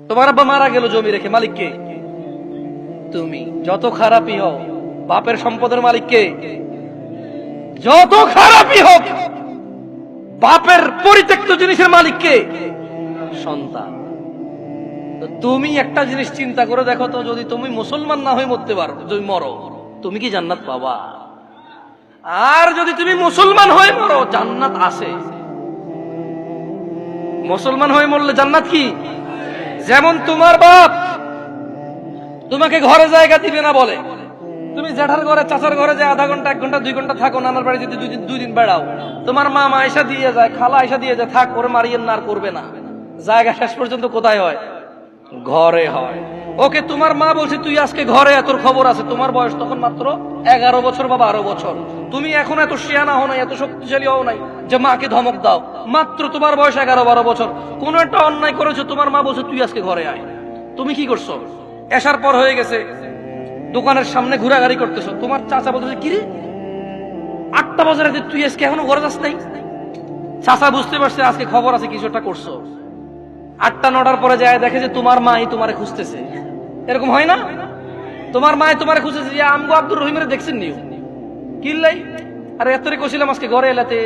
তোমার আব্বা মারা গেল জমি রেখে, মালিক কে? তুমি। যত খারাপই হও, বাপের সম্পদের মালিক কে? যত খারাপই হোক, বাপের পরিত্যক্ত জিনিসের মালিক কে? সন্তান। তো তুমি একটা জিনিস চিন্তা করে দেখো তো, যদি তুমি মুসলমান না হয়ে মরতে পারো, যদি মরো, তুমি কি জান্নাত পাবা? আর যদি তুমি মুসলমান হয়ে মরো, জান্নাত আছে। মুসলমান হয়ে মরলে জান্নাত কি? যেমন তোমার বাপ তোমাকে ঘরে জায়গা দিবে না বলে, তুমি জ্যাঠার ঘরে চাচার ঘরে যে আধা ঘন্টা 1 ঘন্টা 2 ঘন্টা থাকো, নানার বাড়ি যদি 2 দিন বেড়াও, তোমার মা আয়সা দিয়ে যায়, খালা আয়সা দিয়ে যায়, থাক ওরে মারিয়েন না, আর করবে না। জায়গা শেষ পর্যন্ত কোথায় হয়? ঘরে হয়। ওকে তোমার মা বলছে তুই আজকে ঘরে, তোর খবর আছে। তোমার বয়স তখন মাত্র 11 বছর বা 12 বছর। তুমি এখন এত শিয়ানা হও নাই, এত শক্তিশালী হও নাই যে মাকে ধমক দাও। মাত্র তোমার বয়স 11-12 বছর। কোন একটা অন্যায় করেছো, তোমার মা বলছে তুই আজকে ঘরে আয়। তুমি কি করছো? এসার পর হয়ে গেছে, দোকানের সামনে ঘোরাঘুরি করতেছো। তোমার চাচা বলতেছে কিরে 8টা বাজে রাতে তুই আজকে এখনো ঘরে যাস নাই? চাচা বুঝতে পারছে আজকে খবর আছে, কিছু একটা করছো। 8টা-9টার পরে যায় দেখে যে তোমার মাই তোমারে খুঁজতেছে। এরকম হয় না? তোমার মাই তোমারে খুঁজতেছে যে আমগো আব্দুর রহিমের দেখছেন নিও কিল্লাই, আরে এতরে কইছিলাম আজকে ঘরে এলাতে,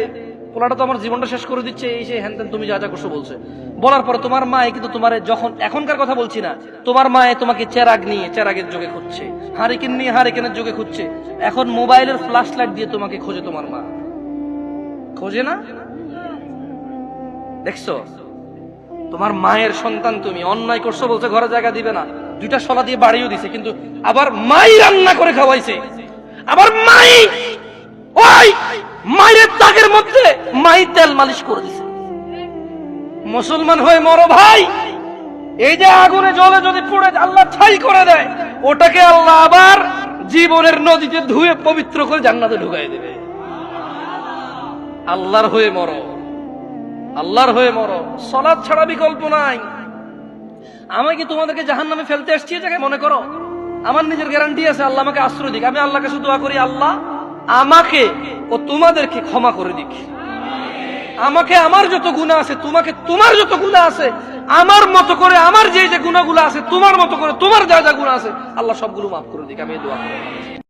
পোলাটা তো আমার জীবনটা শেষ করে দিচ্ছে, এই সেই হ্যান তুমি যা যা করছো বলছে। বলার পরে তোমার মা কিন্তু তোমার, যখন এখনকার কথা বলছি না, তোমার মা তোমাকে চেরাগ নিয়ে চেরাগের যোগে খুঁজছে, হারিকেন নিয়ে হারিকেনের যোগে খুঁজছে। এখন মোবাইলের ফ্ল্যাশ লাইট দিয়ে তোমাকে খোঁজে। তোমার মা খোঁজে না? দেখছো? তোমার মায়ের সন্তান তুমি, অন্যায় করছো বলছে ঘরে জায়গা দিবে না, 2টা শলা দিয়ে বাড়িও দিছে, কিন্তু আবার মাই রান্না করে খাওয়াইছে। আবার মাই ওই মায়ের দাগের মধ্যে মাই তেল মালিশ করে দিছে। মুসলমান হয়ে মরো ভাই। এই যে আগুনে জ্বলে যদি পুড়ে আল্লাহ ছাই করে দেয়, ওটাকে আল্লাহ আবার জীবনের নদীতে ধুয়ে পবিত্র করে জান্নাতে ঢুকাই দেবে। আল্লাহর হয়ে মরো, আল্লাহর হয়ে মরো। সালাত ছাড়া বিকল্প নাই। আমি কি তোমাদেরকে জাহান্নামে ফেলতে আসছি এই জায়গায় মনে করো? আমার নিজের গ্যারান্টি আছে, আল্লাহ আমাকে আশ্রয় দিক। আমি আল্লাহর কাছে দোয়া করি, আল্লাহ আমাকে ও তোমাদেরকে ক্ষমা করে দিক। আমাকে আমার যত গুনাহ আছে, তোমাকে তোমার যত গুনাহ আছে, আমার মতো করে আমার যে যে গুনাহগুলো আছে, তোমার মতো করে তোমার যা যা গুনাহ আছে, আল্লাহ সবগুলো মাফ করে দিক। আমি এই দোয়া করি।